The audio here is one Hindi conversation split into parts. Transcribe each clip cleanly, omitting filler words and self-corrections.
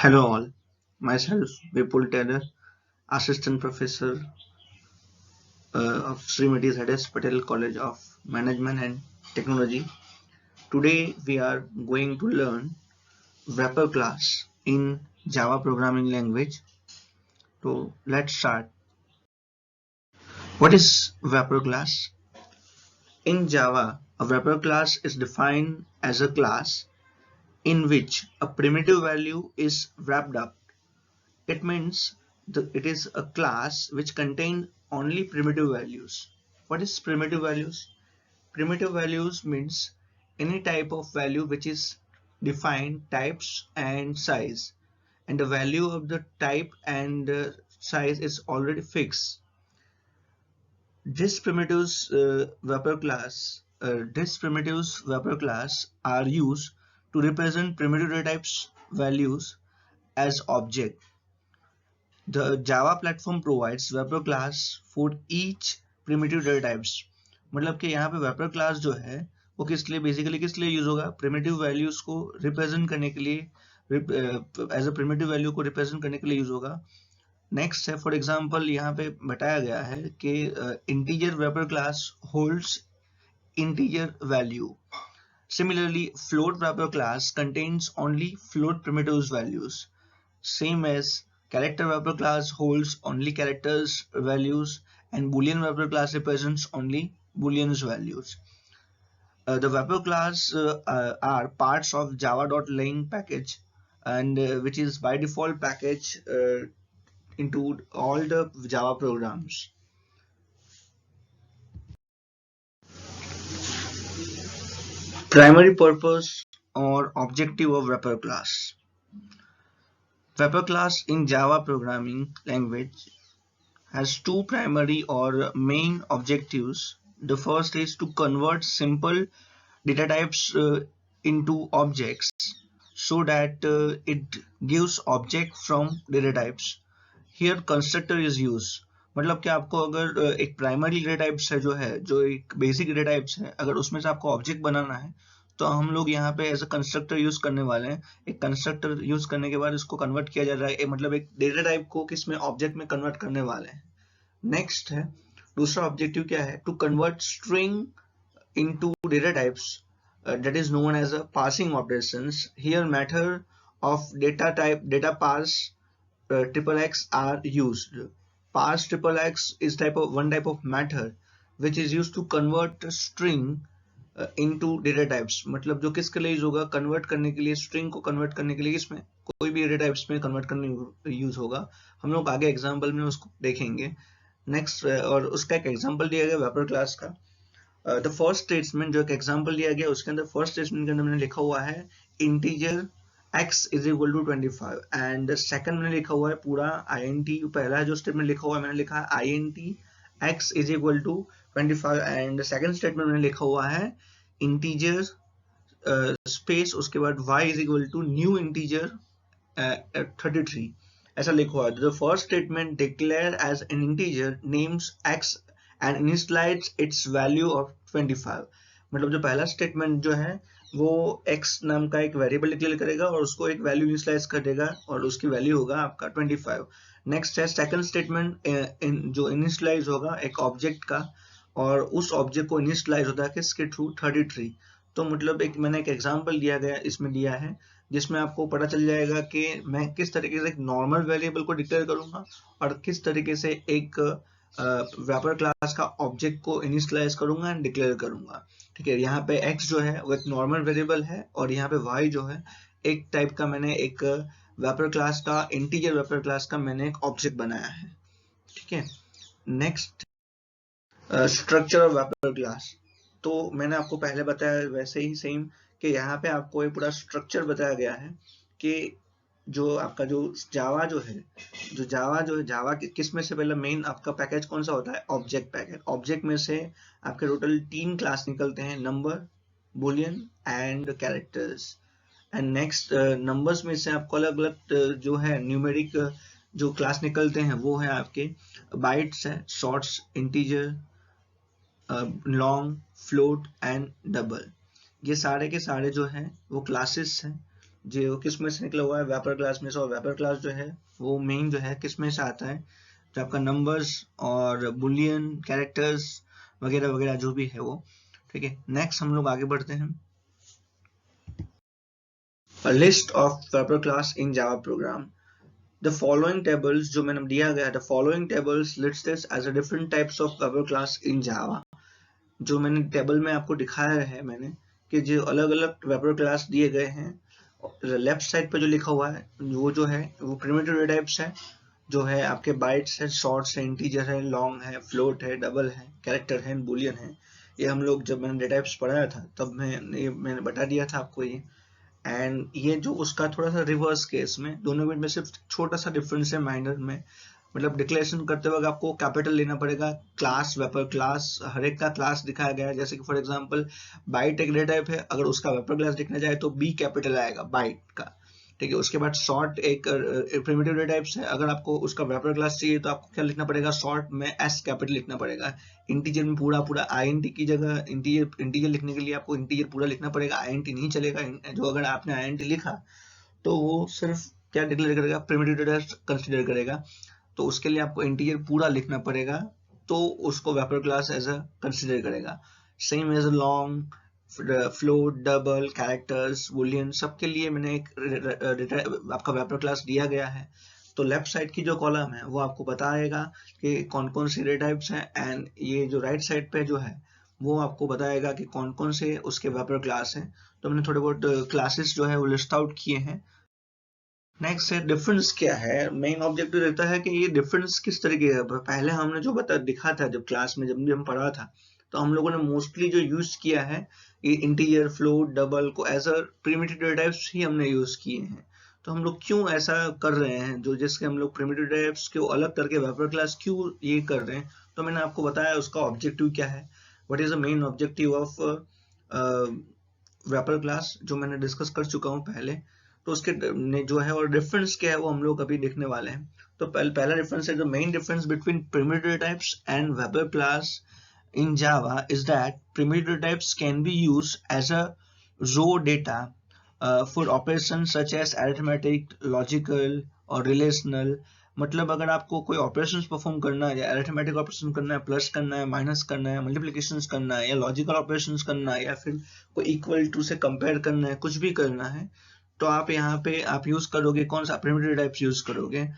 Hello all, myself Vipul Taylor, Assistant Professor of Srimati Zadesh Patel College of Management and Technology. Today we are going to learn wrapper class in Java programming language. So let's start. What is wrapper class? In Java, a wrapper class is defined as a class in which a primitive value is wrapped up. It means it is a class which contains only primitive values. What is primitive values? Primitive values means any type of value which is defined types and size, and the value of the type and size is already fixed. This primitives wrapper class are used to represent primitive data types values as object. The Java platform provides wrapper class for each primitive data types. मतलब कि यहाँ पे wrapper class जो है वो किस लिए यूज होगा? प्रिमिटिव वैल्यूज को रिप्रेजेंट करने के लिए, एज अ प्रिमिटिव वैल्यू को रिप्रेजेंट करने के लिए यूज होगा. नेक्स्ट है, फॉर एग्जांपल यहाँ पे बताया गया है कि integer wrapper class holds integer value. Similarly, float wrapper class contains only float primitives values. Same as character wrapper class holds only characters values, and boolean wrapper class represents only booleans values. The wrapper class are parts of java.lang package, and which is by default package into all the Java programs. Primary purpose or objective of wrapper class. Wrapper class in Java programming language has two primary or main objectives. The first is to convert simple data types into objects so that it gives object from data types. Here constructor is used. मतलब कि आपको अगर एक प्राइमरी डेटा टाइप्स है जो एक बेसिक डेटा टाइप्स है, अगर उसमें से आपको ऑब्जेक्ट बनाना है तो हम लोग यहाँ पे एज अ कंस्ट्रक्टर यूज करने वाले हैं. एक कंस्ट्रक्टर यूज करने के बाद इसको कन्वर्ट किया जा रहा है, मतलब एक डेटा टाइप को किस में ऑब्जेक्ट में कन्वर्ट करने वाले हैं. नेक्स्ट है, दूसरा ऑब्जेक्टिव क्या है? To convert string into data types, that is known as a parsing operations. Here method of data parse triple x are used. Parse triple x is one type of method which is used to convert string into data types. मतलब जो किसके लिए यूज होगा? कन्वर्ट करने के लिए, स्ट्रिंग को कन्वर्ट करने के लिए इसमें कोई भी डेटा टाइप्स में कन्वर्ट करने यूज होगा. हम लोग आगे एग्जांपल में उसको देखेंगे. नेक्स्ट, और उसका एक एग्जांपल दिया गया wrapper क्लास का. द फर्स्ट स्टेटमेंट जो एक एग्जांपल दिया गया उसके अंदर फर्स्ट स्टेटमेंट के अंदर मैंने लिखा हुआ है integer x is equal to 25, and second मैंने लिखा हुआ है पूरा int. पहला जो स्टेटमेंट लिखा हुआ है मैंने लिखा है int x is equal to 25, and second statement मैंने लिखा हुआ है इंटीजर स्पेस उसके बाद y is equal to new integer 33, ऐसा लिखा हुआ है. The first statement declare as an integer names x and initialize its value of 25. मतलब जो पहला स्टेटमेंट जो है वो x नाम का एक वेरिएबल डिक्लेयर करेगा और उसको एक वैल्यू इनिशियलाइज कर देगा और उसकी वैल्यू होगा आपका 25. नेक्स्ट है सेकंड स्टेटमेंट जो इनिशियलाइज होगा एक ऑब्जेक्ट का, और उस ऑब्जेक्ट को इनिशियलाइज होता है किसके थ्रू? 33. तो मतलब मैंने एक एग्जांपल दिया गया इसमें दिया है जिसमें आपको पता चल जाएगा कि मैं किस तरीके से एक नॉर्मल वेरिएबल को डिक्लेयर करूंगा और किस तरीके से एक wrapper क्लास का ऑब्जेक्ट को इनिशियलाइज करूंगा एंड डिक्लेयर करूंगा. ठीक है, यहाँ पे x जो है वो एक नॉर्मल वेरिएबल है और यहाँ पे y जो है एक टाइप का मैंने एक wrapper क्लास का इंटीजर wrapper क्लास का मैंने एक ऑब्जेक्ट बनाया है. ठीक है, next structure of wrapper class. तो मैंने आपको पहले बताया वैसे ही सेम कि यहाँ पे आपको एक पूरा स्ट्रक्चर बताया गया है कि जो आपका जो जावा जावा किस में से पहले मेन आपका पैकेज कौन सा होता है? Object package. ऑब्जेक्ट में से आपके टोटल 3 क्लास निकलते हैं, number, Boolean and characters. And next numbers में से आपको अलग अलग जो है न्यूमेरिक जो क्लास निकलते हैं वो है आपके बाइट्स है, shorts, integer, long, float and double. ये सारे के सारे जो है वो क्लासेस हैं जो किस में से निकला हुआ है, वेपर क्लास में से। और वेपर क्लास जो है वो मेन जो है किस में से आता है, जो आपका नंबर्स और बुलियन कैरेक्टर्स वगैरह वगैरह जो भी है वो। ठीक है, नेक्स्ट हम लोग आगे बढ़ते हैं। List of vapour class in Java program. The following tables जो मैंने दिया गया है, the following tables lists this as a different types of weber class in Java। जो मैंने टेबल में आपको दिखाया है मैंने कि जो अलग अलग वेपर क्लास दिए गए हैं, लेफ्ट साइड पे जो लिखा हुआ है वो जो है वो प्रिमिटिव डेटा टाइप्स है, जो है आपके बाइट्स है, शॉर्ट्स है, इंटीजर है, लॉन्ग है, फ्लोट है, डबल है, कैरेक्टर है, बुलियन है। ये हम लोग जब मैंने डेटा टाइप्स पढ़ाया था तब मैंने बता दिया था आपको ये। एंड ये जो उसका थोड़ा सा रिवर्स केस में, दोनों में सिर्फ छोटा सा डिफरेंस है माइनर में। मतलब डिक्लेरेशन करते वक्त आपको कैपिटल लेना पड़ेगा। क्लास वेपर क्लास हर एक का क्लास दिखाया गया है, जैसे कि फॉर एग्जांपल बाइट एक डेटा टाइप है, अगर उसका वेपर क्लास लिखना चाहे तो बी कैपिटल आएगा बाइट का। ठीक है, उसके बाद शॉर्ट एक प्रिमिटिव डेटा टाइप्स है, अगर आपको उसका वेपर क्लास चाहिए तो आपको क्या लिखना पड़ेगा, शॉर्ट में एस कैपिटल लिखना पड़ेगा। इंटीजर में पूरा पूरा आईएनटी की जगह इंटीजर लिखने के लिए आपको इंटीजर पूरा लिखना पड़ेगा, आईएनटी नहीं चलेगा। जो अगर आपने आईएनटी लिखा तो वो सिर्फ क्या डिक्लेयर करेगा, प्रिमिटिव डेटा कंसीडर करेगा। तो उसके लिए आपको इंटीजर पूरा लिखना पड़ेगा, तो उसको wrapper class as a consider करेगा। Same as long, float, double, characters, boolean, सबके लिए मैंने एक आपका वेपर क्लास दिया गया है। तो लेफ्ट साइड की जो कॉलम है वो आपको बताएगा कि कौन कौन से डेटा टाइप्स हैं, एंड ये जो राइट साइड पे जो है वो आपको बताएगा कि कौन कौन से उसके वेपर क्लास हैं। तो मैंने थोड़े बहुत क्लासेस जो है वो लिस्ट आउट किए हैं। नेक्स्ट है डिफरेंस क्या है। मेन ऑब्जेक्टिव रहता है कि ये डिफरेंस किस तरीके का। पहले हमने जो दिखा था जब क्लास में, जब भी हम पढ़ा था, तो हम लोगों ने मोस्टली जो यूज किया है ये इंटीजर, फ्लोट, डबल को as a primitive data types ही हमने यूज किए हैं। तो हम लोग क्यों ऐसा कर रहे हैं, जो जिसके हम लोग प्रिमिटिव डेटा टाइप्स को अलग करके वेपर क्लास क्यों ये कर रहे हैं, तो मैंने आपको बताया उसका ऑब्जेक्टिव क्या है। What is the main objective of vapour class, जो मैंने डिस्कस कर चुका हूँ पहले। तो उसके जो है और डिफरेंस क्या है वो हम लोग अभी देखने वाले हैं। तो पहला डिफरेंस है, the main difference between primitive types and vapour class in Java is that primitive types can be used as a raw data for operations such as arithmetic, logical और relational। मतलब अगर आपको कोई ऑपरेशंस परफॉर्म करना है, या अरिथमेटिक ऑपरेशन करना है, प्लस करना है, माइनस करना है, मल्टीप्लिकेशंस करना है, या लॉजिकल ऑपरेशंस करना है, या फिर कोई इक्वल टू से कंपेयर करना है, कुछ भी करना है, तो आप यहाँ पे आप यूज करोगे कौन सा, प्रिमिटिव टाइप्स यूज करोगे।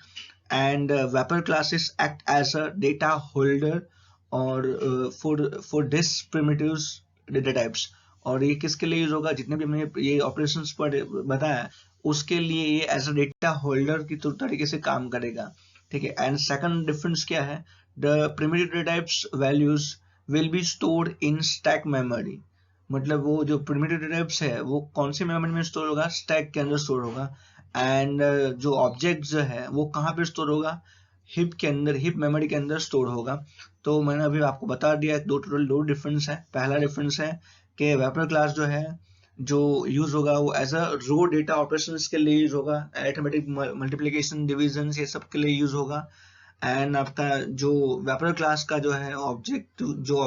And wrapper classes act as a data holder और for this primitives data types. और ये किसके लिए यूज होगा, जितने भी हमने ये ऑपरेशंस पर बताया उसके लिए ये एज अ डेटा होल्डर की तरीके से काम करेगा। ठीक है, एंड सेकंड डिफरेंस क्या है, the primitive data types values will be stored in stack memory. मतलब वो जो प्रिमिटिव डेटा टाइप्स है वो कौन सी मेमोरी में स्टोर होगा, स्टैक के अंदर स्टोर होगा। एंड जो ऑब्जेक्ट जो है वो कहाँ पे स्टोर होगा, हिप के अंदर, हिप मेमोरी के अंदर स्टोर होगा। तो मैंने अभी आपको बता दिया टोटल दो डिफरेंस है। पहला डिफरेंस है कि वेपर क्लास जो है जो यूज होगा वो as a raw data operations के लिए यूज होगा, अरिथमेटिक, मल्टीप्लिकेशन, डिवीजन, ये सब के लिए यूज होगा। एंड आपका जो वेपर क्लास का जो है ऑब्जेक्ट जो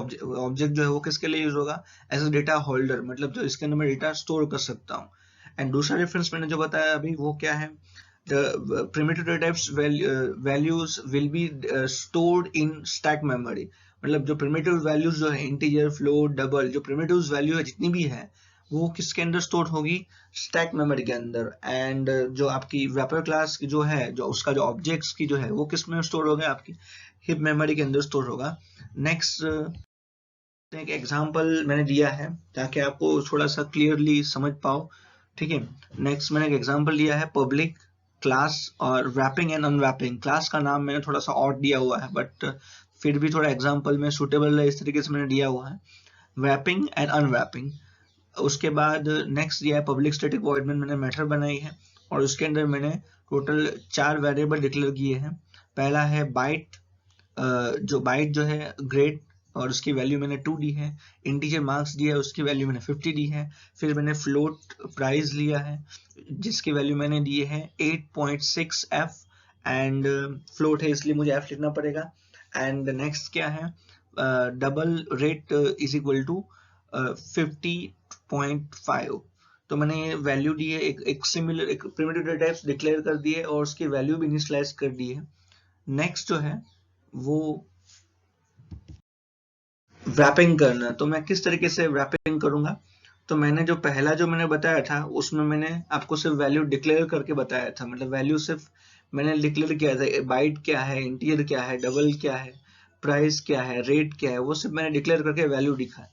है वो किसके लिए यूज होगा, एज अ डेटा होल्डर, मतलब जो इसके अंदर मैं डेटा स्टोर कर सकता हूँ। एंड दूसरा डिफरेंस मैंने जो बताया अभी वो क्या है, the primitive data types values will be stored in stack memory। मतलब जो primitive values जो है इंटीजर, फ्लोट, डबल, जो primitives value है जितनी भी है वो किसके अंदर स्टोर होगी, स्टैक मेमोरी के अंदर। एंड जो आपकी वेपर क्लास की जो है, जो उसका जो ऑब्जेक्ट्स की जो है वो किस में स्टोर होगा, आपकी हिप मेमोरी के अंदर स्टोर होगा। नेक्स्ट एक एग्जांपल मैंने दिया है ताकि आपको थोड़ा सा क्लियरली समझ पाओ। ठीक है, नेक्स्ट मैंने एक एग्जांपल दिया है पब्लिक क्लास और रैपिंग एंड अनरैपिंग। क्लास का नाम मैंने थोड़ा सा और दिया हुआ है, बट फिर भी थोड़ा एग्जांपल में सूटेबल है इस तरीके से मैंने दिया हुआ है, रैपिंग एंड अनरैपिंग। उसके बाद नेक्स्ट दिया है पब्लिक स्टैटिक वॉइड में मैंने मेथड बनाई है, और उसके अंदर मैंने टोटल 4 वेरिएबल डिक्लेयर किए हैं। पहला है बाइट, जो बाइट जो है ग्रेड, और उसकी वैल्यू मैंने 2 दी है। इंटीजर मार्क्स दिया है, उसकी वैल्यू मैंने 50 दी है। फिर मैंने फ्लोट प्राइस लिया है जिसकी वैल्यू मैंने दी है 8.6 f, एंड फ्लोट है इसलिए मुझे f लिखना पड़ेगा। एंड नेक्स्ट क्या है, double rate is equal to 50.5। तो मैंने वैल्यू दी है, एक सिमिलर एक प्रिमिटिव डेटा टाइप्स डिक्लेयर कर दिए और उसकी वैल्यू भी इनिशियलाइज कर दी है। नेक्स्ट जो है वो रैपिंग करना। तो मैं किस तरीके से रैपिंग करूंगा, तो मैंने जो पहला जो मैंने बताया था उसमें मैंने आपको सिर्फ वैल्यू डिक्लेयर करके बताया था, मतलब वैल्यू सिर्फ मैंने डिक्लेयर किया था, बाइट क्या है, इंटीजर क्या है, डबल क्या है, प्राइस क्या है, रेट क्या है, वो सिर्फ मैंने डिक्लेयर करके वैल्यू दिखा।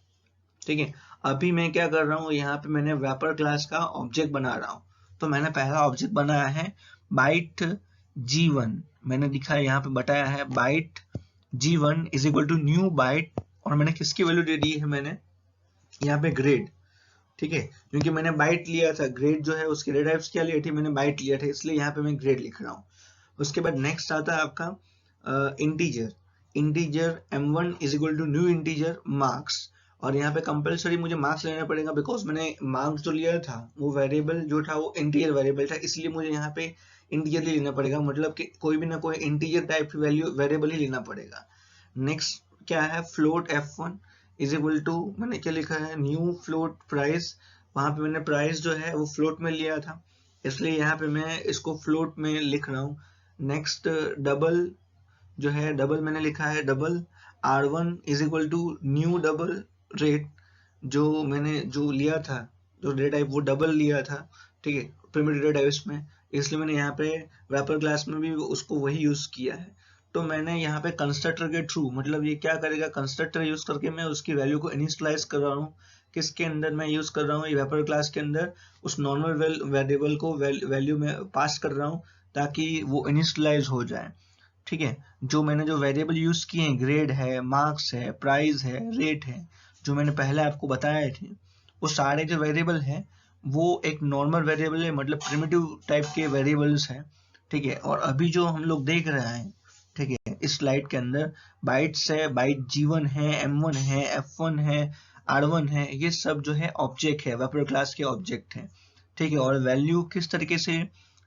ठीक है, अभी मैं क्या कर रहा हूँ, यहाँ पे मैंने रैपर क्लास का ऑब्जेक्ट बना रहा हूँ। तो मैंने पहला ऑब्जेक्ट बनाया है बाइट G1, मैंने दिखा यहाँ पे बताया है byte G1 is equal to new byte, और मैंने किसकी वैल्यू दे दी है, मैंने यहाँ पे ग्रेड। ठीक है, क्योंकि मैंने बाइट लिया था, ग्रेड जो है उसके डेटा टाइप्स क्या ली थी, मैंने बाइट लिया था, इसलिए यहाँ पे मैं ग्रेड लिख रहा हूँ। उसके बाद नेक्स्ट आता है आपका integer. Integer M1 is equal to new integer marks, और यहाँ पे कंपलसरी मुझे मार्क्स लेना पड़ेगा, बिकॉज मैंने मार्क्स जो लिया था वो वेरिएबल जो था वो इंटीजर वेरिएबल था, इसलिए मुझे यहाँ पे इंटीजर ही लेना पड़ेगा, मतलब कि कोई भी ना कोई इंटीजर टाइप की वैल्यू वेरिएबल ही लेना पड़ेगा। नेक्स्ट क्या है, float F1 is equal to, मैंने क्या लिखा है, न्यू फ्लोट प्राइस, वहां पे मैंने प्राइस जो है वो फ्लोट में लिया था, इसलिए यहाँ पे मैं इसको फ्लोट में लिख रहा हूँ। नेक्स्ट डबल जो है, डबल मैंने लिखा है double R1 is equal to new double rate, जो मैंने जो लिया था जो डेटा टाइप वो डबल लिया था। ठीक है, प्रिमिटिव डेटा टाइप्स में, इसलिए मैंने यहाँ पे रैपर क्लास में भी उसको वही यूज किया है। तो मैंने यहाँ पे कंस्ट्रक्टर के थ्रू, मतलब ये क्या करेगा, कंस्ट्रक्टर यूज करके मैं उसकी वैल्यू को इनिशियलाइज कर रहा हूँ। किसके अंदर मैं यूज कर रहा हूँ, ये रैपर क्लास के अंदर उस नॉर्मल वेरिएबल को वैल्यू में पास कर रहा हूँ ताकि वो इनिशियलाइज हो जाए। ठीक है, जो मैंने जो वेरिएबल यूज किए हैं, ग्रेड है, मार्क्स है, प्राइस है, रेट है, जो मैंने पहले आपको बताए थे, वो सारे जो वेरिएबल हैं वो एक नॉर्मल वेरिएबल है, मतलब प्रिमिटिव टाइप के वेरिएबल्स हैं। ठीक है, और अभी जो हम लोग देख रहे हैं, ठीक है, इस स्लाइड के अंदर बाइट्स है, बाइट G1 है, M1 है, F1 है, R1 है, ये सब जो है ऑब्जेक्ट है, वेक्टर क्लास के ऑब्जेक्ट है। ठीक है, और वैल्यू किस तरीके से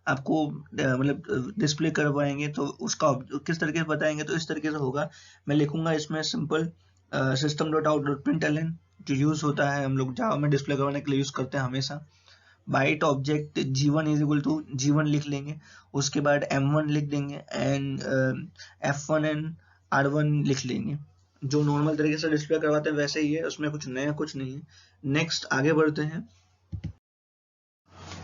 आपको मतलब डिस्प्ले करवाएंगे, तो उसका किस तरीके से बताएंगे, तो इस तरीके से होगा। मैं लिखूंगा इसमें simple system dot out dot println, जो यूज होता है हम लोग जावा में डिस्प्ले करवाने के लिए यूज करते हैं हमेशा। Byte object G1 is equal to G1 लिख लेंगे, उसके बाद M1 लिख देंगे एंड F1 एंड R1 लिख लेंगे, जो नॉर्मल तरीके से डिस्प्ले करवाते हैं वैसे ही है, उसमें कुछ नया कुछ नहीं है। नेक्स्ट आगे बढ़ते हैं।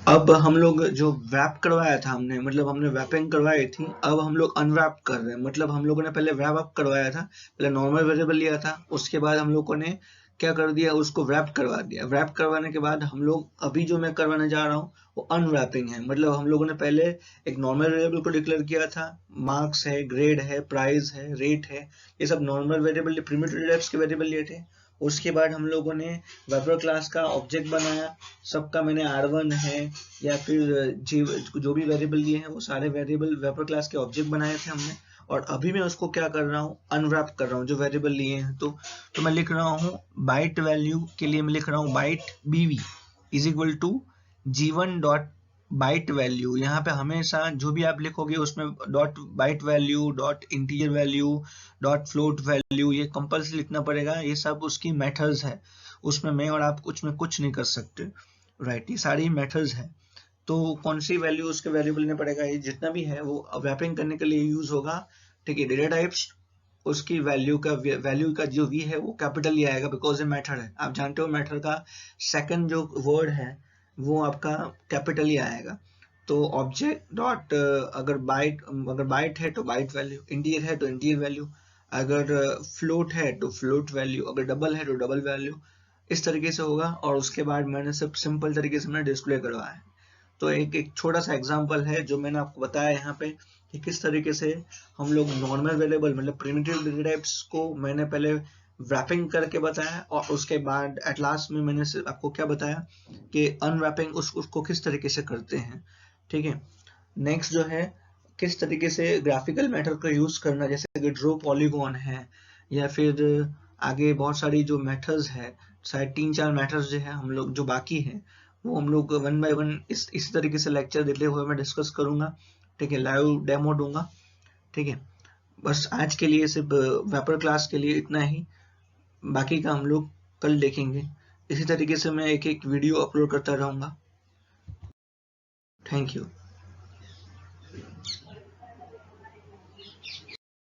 अब हम लोग जो वैप करवाया था हमने, मतलब हमने वैपिंग करवाई थी, अब हम लोग अनवैप कर रहे हैं, मतलब हम लोगों ने पहले वैप अप करवाया था, पहले नॉर्मल वेरिएबल लिया था, उसके बाद हम लोगों ने क्या कर दिया, उसको वैप करवा दिया। वैप करवाने के बाद हम लोग अभी जो मैं करवाने जा रहा हूँ वो अनवैपिंग है, मतलब हम लोगों ने पहले एक नॉर्मल वेरिएबल को डिक्लेयर किया था, मार्क्स है, ग्रेड है, प्राइस है, रेट है, ये सब नॉर्मल वेरिएबल प्रिमिटिव टाइप्स के वेरिएबल लिए थे। उसके बाद हम लोगों ने वेक्टर क्लास का ऑब्जेक्ट बनाया, सबका मैंने R1 है या फिर जो भी वेरिएबल लिए हैं वो सारे वेरिएबल वेक्टर क्लास के ऑब्जेक्ट बनाए थे हमने, और अभी मैं उसको क्या कर रहा हूँ, अनरैप कर रहा हूँ जो वेरिएबल लिए हैं। तो मैं लिख रहा हूँ बाइट वैल्यू के लिए मैं लिख रहा हूँ byte BV is equal to G1 dot byte value. यहाँ पे हमेशा जो भी आप लिखोगे उसमें dot byte value, dot integer value, dot float value, ये कंपल्सरी लिखना पड़ेगा, ये सब उसकी मेथड्स है, उसमें मैं और आप कुछ नहीं कर सकते। राइट, ये सारी मेथड्स है। तो कौन सी वैल्यू उसके वैल्यूबल लेना पड़ेगा, ये जितना भी है वो रैपिंग करने के लिए यूज होगा। ठीक है, डेटा टाइप्स उसकी वैल्यू का जो V है वो कैपिटल ही आएगा, बिकॉज ये मेथड है, आप जानते हो मेथड का सेकंड जो वर्ड है वो आपका कैपिटल ही आएगा। तो ऑब्जेक्ट डॉट अगर बाइट है तो बाइट वैल्यू, इंटीजर है तो इंटीजर वैल्यू, अगर फ्लोट है तो फ्लोट वैल्यू, अगर डबल है तो डबल वैल्यू, इस तरीके से होगा। और उसके बाद मैंने सब सिंपल तरीके से मैंने डिस्प्ले करवाया है। तो एक छोटा सा एग्जांपल है जो मैंने आपको बताया यहाँ पे कि किस तरीके से हम लोग नॉर्मल वेरिएबल मतलब प्रिमिटिव डेटा टाइप्स को मैंने पहले रैपिंग करके बताया, और उसके बाद एट लास्ट में मैंने आपको क्या बताया कि अनरैपिंग उसको किस तरीके से करते हैं। ठीक है, नेक्स्ट जो है किस तरीके से ग्राफिकल मेथड का यूज करना, जैसे कि ड्रॉ पॉलीगॉन है, या फिर आगे बहुत सारी जो मेथड्स है, शायद 3-4 मेथड्स जो है हम लोग जो बाकी है वो हम लोग वन बाय वन इस तरीके से लेक्चर देते हुए मैं डिस्कस करूंगा। ठीक है, लाइव डेमो दूंगा। ठीक है, बस आज के लिए सिर्फ वेपर क्लास के लिए इतना ही, बाकी का हम लोग कल देखेंगे। इसी तरीके से मैं एक एक वीडियो अपलोड करता रहूँगा। Thank you.